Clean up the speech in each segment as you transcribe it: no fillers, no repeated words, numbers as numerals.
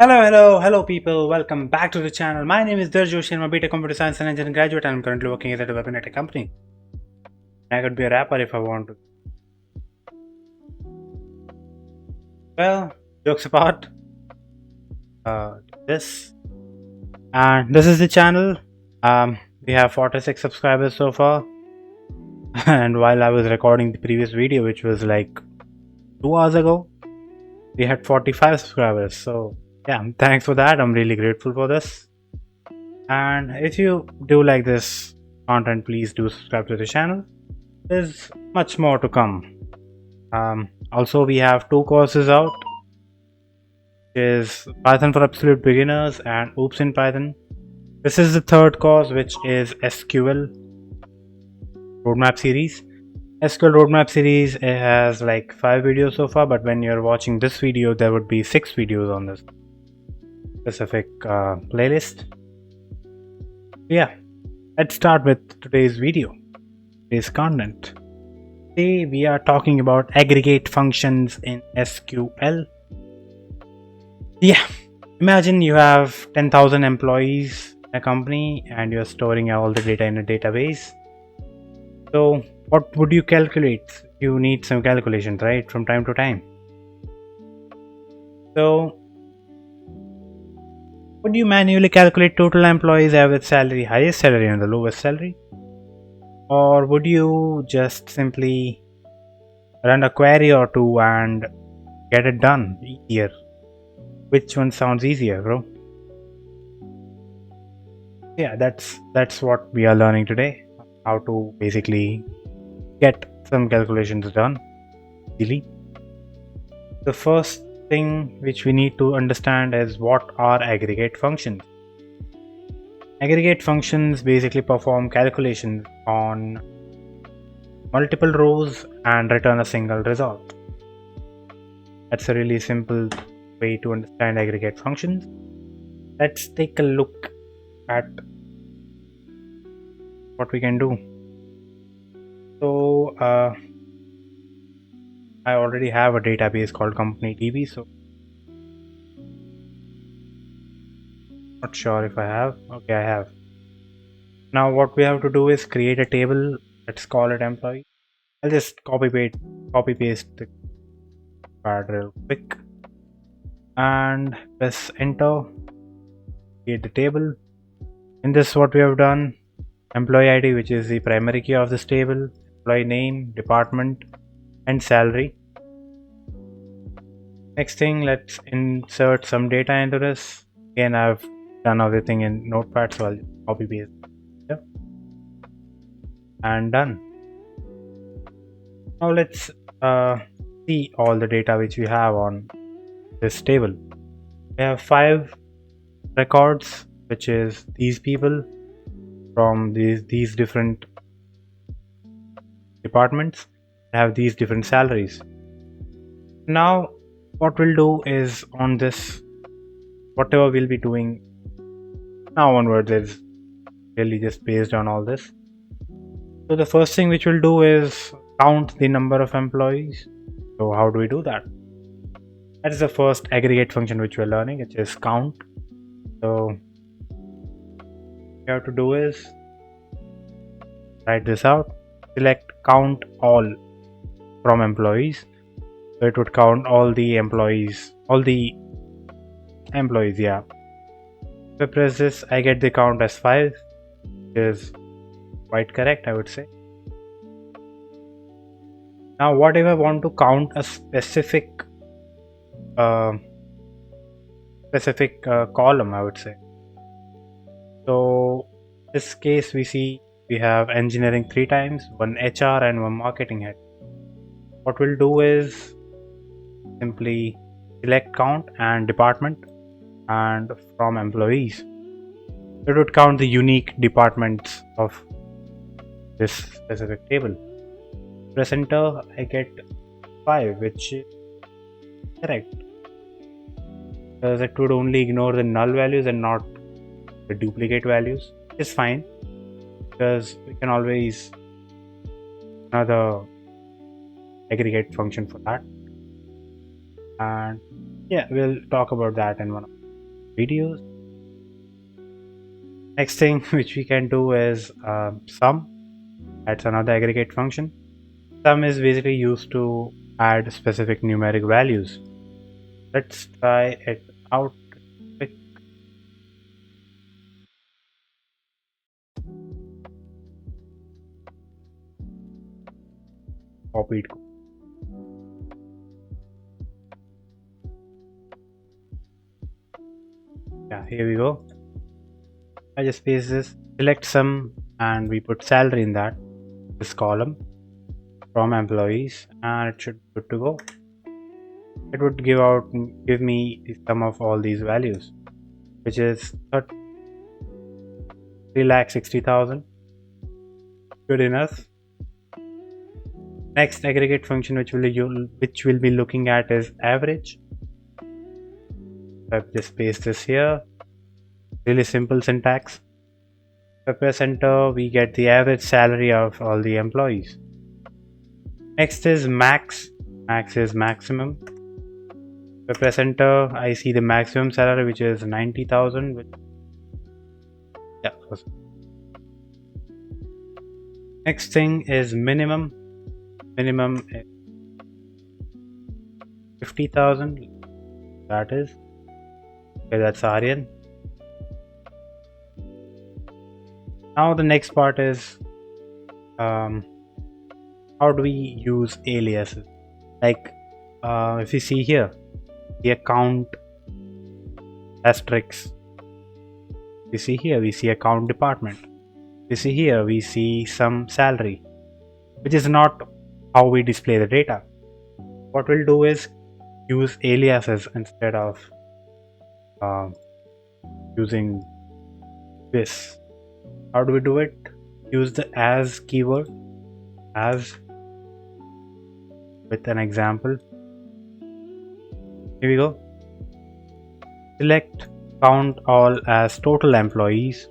Hello people. Welcome back to the channel. My name is Dharj Joshi. I'm a BTech Computer Science and Engineering graduate and I'm currently working as a developer at a company. I could be a rapper if I want to. Well, jokes apart, this and this is the channel. We have 46 subscribers so far. And while I was recording the previous video, which was like 2 hours ago, we had 45 subscribers. So yeah, thanks for that. I'm really grateful for this. And if you do like this content, please do subscribe to the channel. There's much more to come. Also, we have two courses out, which is Python for Absolute Beginners and Oops in Python. This is the third course, which is SQL Roadmap Series. SQL Roadmap Series has like 5 videos so far, but when you're watching this video, there would be 6 videos on this specific playlist. Yeah, let's start with today's video, today's content. Today we are talking about aggregate functions in SQL. Yeah, imagine you have 10,000 employees in a company and you're storing all the data in a database. So what would you calculate? You need some calculations, right, from time to time. So would you manually calculate total employees, average salary, highest salary and the lowest salary? Or would you just simply run a query or two and get it done easier? Which one sounds easier, bro? Yeah, that's what we are learning today. How to basically get some calculations done easily. The first thing which we need to understand is what are aggregate functions. Aggregate functions basically perform calculations on multiple rows and return a single result. That's a really simple way to understand aggregate functions. Let's take a look at what we can do. So I already have a database called company DB, so not sure if I have. Okay, I have. Now what we have to do is create a table. Let's call it employee. I'll just copy paste the card real quick and press enter. Create the table. In this, what we have done: employee ID, which is the primary key of this table, employee name, department, and salary. Next thing, let's insert some data into this. Again, I've done everything in Notepad, so I'll copy paste here and done. Now let's see all the data which we have on this table. We have 5 records, which is these people from these different departments have these different salaries. Now what we'll do is on this, whatever we'll be doing now onwards is really just based on all this. So the first thing which we'll do is count the number of employees. So how do we do that? That is the first aggregate function which we're learning, which is count. So what you have to do is write this out. Select count all from employees. So it would count all the employees, yeah. If I press this, I get the count as 5, which is quite correct, I would say. Now what if I want to count a specific column, I would say. So in this case we have engineering 3 times, 1 HR and 1 marketing head. What we'll do is simply select count and department, and from employees it would count the unique departments of this specific table. Press enter, I get 5, which is correct, because it would only ignore the null values and not the duplicate values. It's fine, because we can always another aggregate function for that, and yeah, we'll talk about that in one. videos. Next thing which we can do is sum. That's another aggregate function. Sum is basically used to add specific numeric values. Let's try it out quick. Copied. Yeah, here we go. I just paste this, select sum, and we put salary in this column from employees, and it should be good to go. It would give me the sum of all these values, which is 3,60,000. Good enough. Next aggregate function which we'll be looking at is average. I've just paste this here. Really simple syntax. If I press enter, we get the average salary of all the employees. Next is max. Max is maximum. If I press enter, I see the maximum salary, which is 90,000. Yeah. Next thing is minimum. Minimum is 50,000. That is. Okay, that's Aryan. Now the next part is how do we use aliases? Like if you see here, the account asterisk. We see here, we see account department. We see here, we see some salary, which is not how we display the data. What we'll do is use aliases instead of using this. How do we do it? Use the as keyword, as, with an example. Here we go. Select count all as total employees,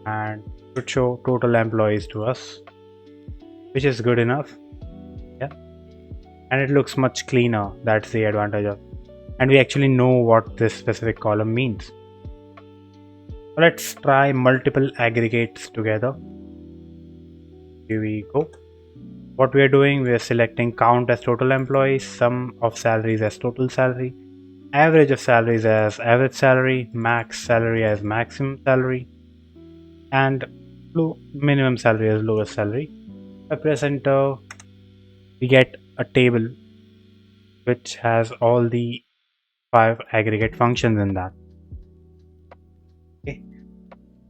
and it should show total employees to us, which is good enough. Yeah, and it looks much cleaner. That's the advantage of, and we actually know what this specific column means. Let's try multiple aggregates together. Here we go. What we are doing, we are selecting count as total employees, sum of salaries as total salary, average of salaries as average salary, max salary as maximum salary, and minimum salary as lowest salary. If I press enter, we get a table which has all the 5 aggregate functions in that. Okay.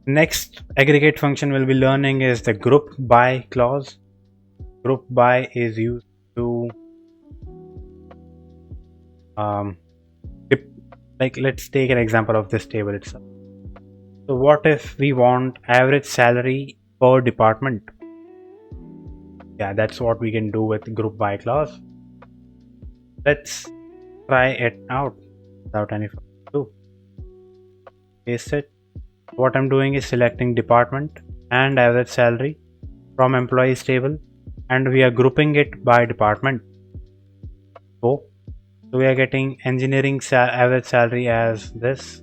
Next aggregate function we'll be learning is the group by clause. Group by is used to let's take an example of this table itself. So what if we want average salary per department? Yeah, that's what we can do with group by clause. Let's try it out without any further ado. Paste it. What I'm doing is selecting department and average salary from employees table, and we are grouping it by department. So we are getting engineering average salary as this,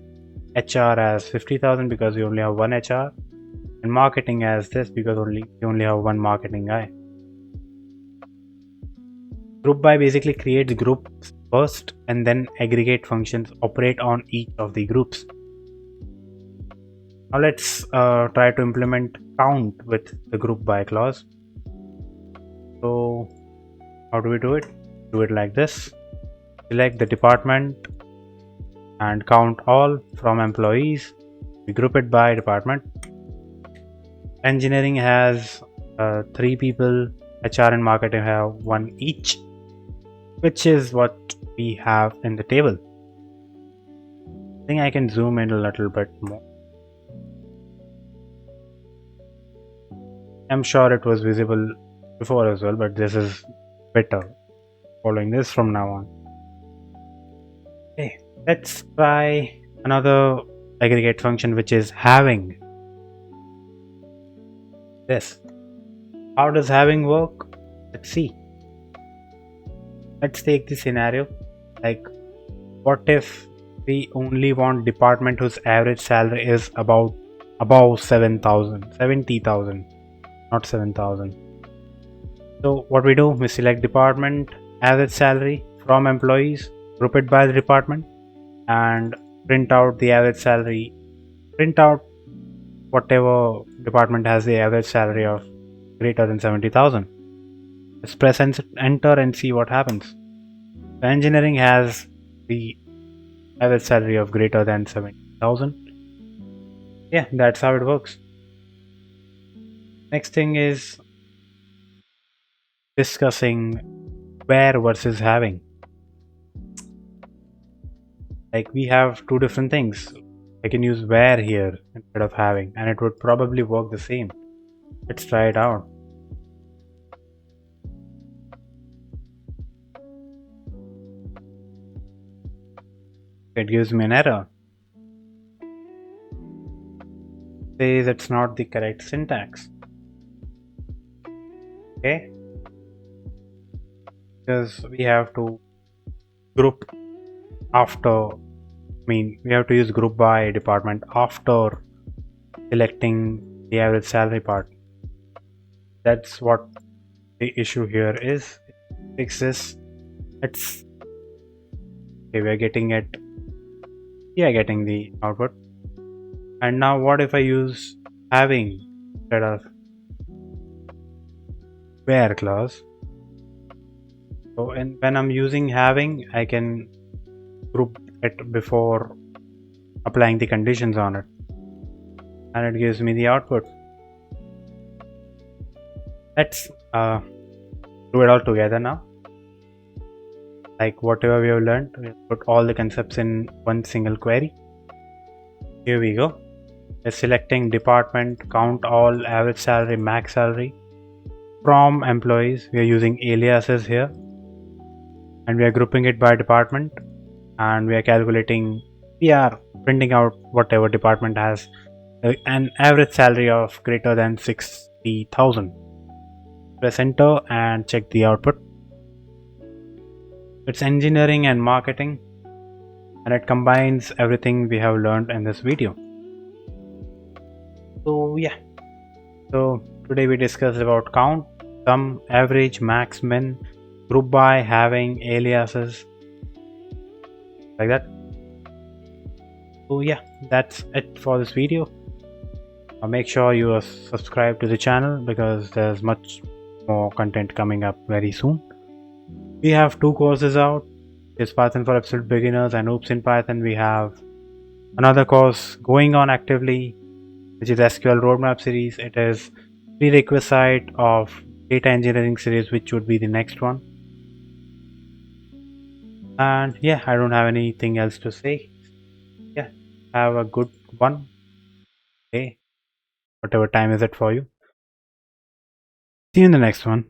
HR as 50,000 because we only have one HR, and marketing as this because we only have one marketing guy. Group by basically creates groups first, and then aggregate functions operate on each of the groups. Now let's try to implement count with the group by clause. So how do we do it? Do it like this. Select the department and count all from employees. We group it by department. Engineering has 3 people. HR and marketing have 1 each, which is what we have in the table. I think I can zoom in a little bit more. I'm sure it was visible before as well, but this is better following this from now on. Okay, let's try another aggregate function, which is having. This. How does having work? Let's see. Let's take the scenario, like what if we only want department whose average salary is about above 7,000, 70,000, not 7,000. So what we do, we select department, average salary from employees, group it by the department, and print out the average salary. Print out whatever department has the average salary of greater than 70,000. Let's press enter and see what happens. The engineering has the average salary of greater than 70,000. Yeah, that's how it works. Next thing is discussing where versus having. Like we have two different things. I can use where here instead of having, and it would probably work the same. Let's try it out. It gives me an error. Says it's not the correct syntax. Okay, because we have to group after. We have to use group by department after selecting the average salary part. That's what the issue here is. Fix this. Let's. Okay, we're getting it. Yeah, getting the output. And now what if I use having instead of where clause? So when I'm using having, I can group it before applying the conditions on it, and it gives me the output. Let's do it all together now. Like whatever we have learned, we put all the concepts in one single query. Here we go. We're selecting department, count all, average salary, max salary from employees. We are using aliases here, and we are grouping it by department, and we are calculating. We are printing out whatever department has an average salary of greater than 60,000. Press enter and check the output. It's engineering and marketing, and it combines everything we have learned in this video. So yeah, so today we discussed about count, sum, average, max, min, group by, having, aliases, like that. So yeah, that's it for this video. Make sure you are subscribed to the channel because there's much more content coming up very soon. We have two courses out. It's Python for absolute beginners and Oops in Python. We have another course going on actively, which is SQL roadmap series. It is prerequisite of data engineering series, which would be the next one. And yeah, I don't have anything else to say. Yeah, have a good one. Okay, whatever time is it for you. See you in the next one.